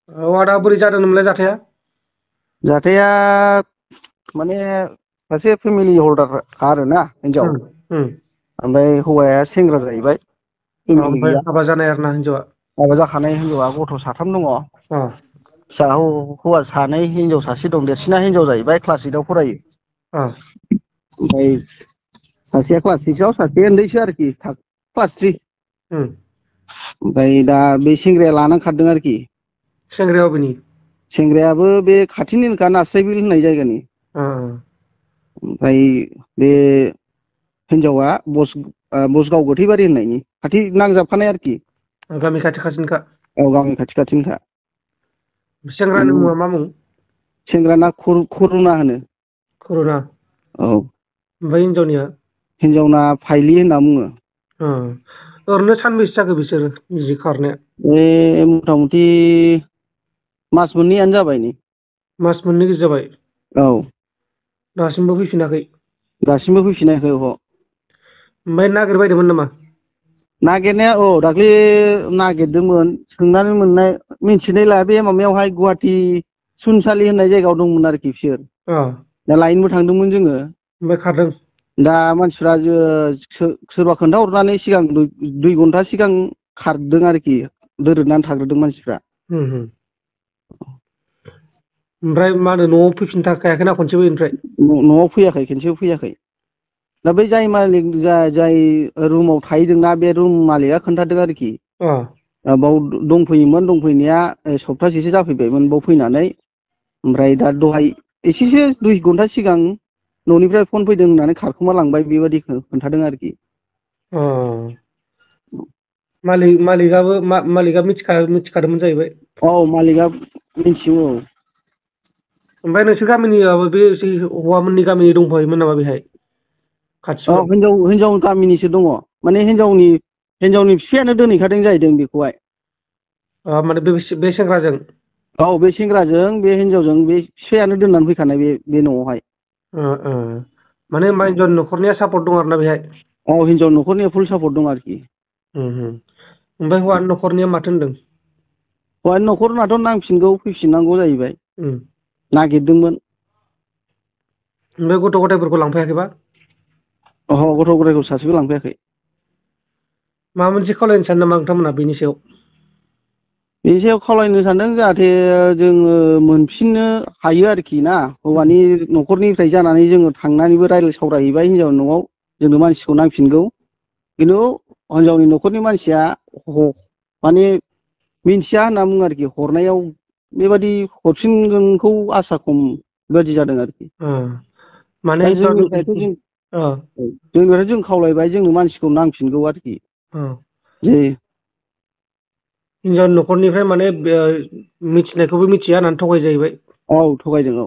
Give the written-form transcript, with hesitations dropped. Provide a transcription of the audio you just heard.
आदा बोरै जादोंमोनलाय जाथाया? जाथाया माने सासे फेमिलि हल्दार आरोना हिनजाव, उम ओमफ्राय हौवाया सेंग्रा जाहैबाय, फेमिलि ओमफ्राय गैया। हाबा जानाय आरोना हिनजावा? हाबा जाखानाय हिनजावा, गथ' साथाम दङ। अ फिसा हौवा सानै, हिनजाव सासे दं। देरसिना हिनजाव जाहैबाय, क्लास 8 आव फरायो। अ ओमफ्राय सासेया क्लास 6 आव, सासे उन्दैसो आरोखि क्लास 3। उम ओमफ्राय दा बे सेंग्राया लानानै खारदों आरोखि। सेंग्राया अबेनि? सेंग्रायाबो बे खाथिनिनोखा, नास्रायबिल होननाय जायगानि। अ ओमफ्राय बे हिनजावा बसगाव गोथैबारि होननायनि, खाथि नांजाबखानाय आरोखि। गामि खाथि खाथिनिखा? औ, गामि खाथि खाथिनिखा। सेंग्रानि मुङा मा मुं? सेंग्राना करुना होनो। करुना? औ। ओमफ्राय हिनजावनिया? हिनजावना फाइलि होनना बुङो। ओरैनो सानबैसे जाखो बिसोर बिदि खारनाया? बे मथा मथि मास मोननैयानो जाबाय नै। मास मोननै गोजो जाबाय? औ। दासिमबो फैफिनाखै? दासिमबो फैफिनाखै ओह'। ओमफ्राय नागिरबायदोंमोन नामा? नागिरनाया औ, दाख्लै नागिरदोंमोन। सोंनानै मोननाय मिथिनायलाय बे माबायावहाय गुवाहाटि सुनसालि होननाय जायगायाव दंमोन आरोखि बिसोर। अ दा लायनोबो थांदोंमोन जोङो। ओमफ्राय खारदों? दा मानसिफ्रा सोरबा खोन्थाहरनानै सिगां 2 घन्टा सिगां खारदों आरोखि, दोरोदनानै थाग्रोदों मानसिफ्रा। ओमफ्राय मा होनो, न'आव फैफिननो थाखायाखैना खनसेबो बेनिफ्राय? न'आव फैयाखै, खनसेबो फैयाखै। दा बै जाय मालिक, जाय रुमाव थाहैदोंना, बे रुम मालिकआ खोन्थादों आरोखि। अ बाव दंफैयोमोन, दंफैनाया सप्तासेसो जाफैबायमोन बाव फैनानै। ओमफ्राय दा दहाय एसेसो 2 घन्टा सिगां न'निफ्राय फन फैदों होननानै खारखोमा लांबाय, बेबायदि खोन्थादों आरोखि। अ मालिकआ मिथिखादोंमोन जाहैबाय? औ, मालिकआ मिथिगौ औ। ओमफ्राय नोंसोर गामिनियाबो बे हौवामोननि गामिनि दंफायोमोन नामा बेहाय? औ, खाथियाव? हिनजाव गामिनिसो दङ। माने हिनजावनि बिफायानो दोनहैखादों जाहैदों बेखौहाय। माने बे सेंग्राजों? औ, बे सेंग्राजों बे हिनजावजों बे बिफायानो दोननानै फैखानाय बे न'आवहाय। माने होनबा हिनजावनि न'खरनिया सापर्ट दं आरोना बेहाय? औ, हिनजाव न'खरनिया फुल सापर्ट दं आरोखि। ओमफ्राय हौवानि न'खरनिया माथो होनदों? हौवानि न'खरनाथ' नांफिनगौ, फैफिननांगौ जाहैबाय। उम नागिरदोंमोन। ओमफ्राय गथ' गथायफोरखौ लांफायाखैबा? ओहो, गथ' गथायखौ सासेबो लांफायाखै। माबा मोनसे खालायनो सानो नामा नोंथांमोना बेनि सायाव? बेनि सायाव खावलायनो सानदों, जाहाथे जोङो मोनफिननो हायो आरोखि ना। हौवानि न'खरनिफ्राय जानानै जोङो थांनानैबो सावरायहैबाय हिनजावनि न'आव, जोंनो मानसिखौ नांफिनगौ। खिन्थु हिनजावनि न'खरनि मानसिया माने मिन्थिया होनना बुङो आरोखि। हरनायाव बेबादि हरफिनगोनखौ आसा खम, बेबादि जादों आरोखि। माने दा हिनजावनि जोंनिफ्राय जों खावलायबाय, जोंनो मानसिखौ नांफिनगौ आरोखि। जे हिनजावनि न'खरनिफ्राय माने मिथिनायखौबो मिथिया होननानै थगाय जाहैबाय? औ, थगायदों औ।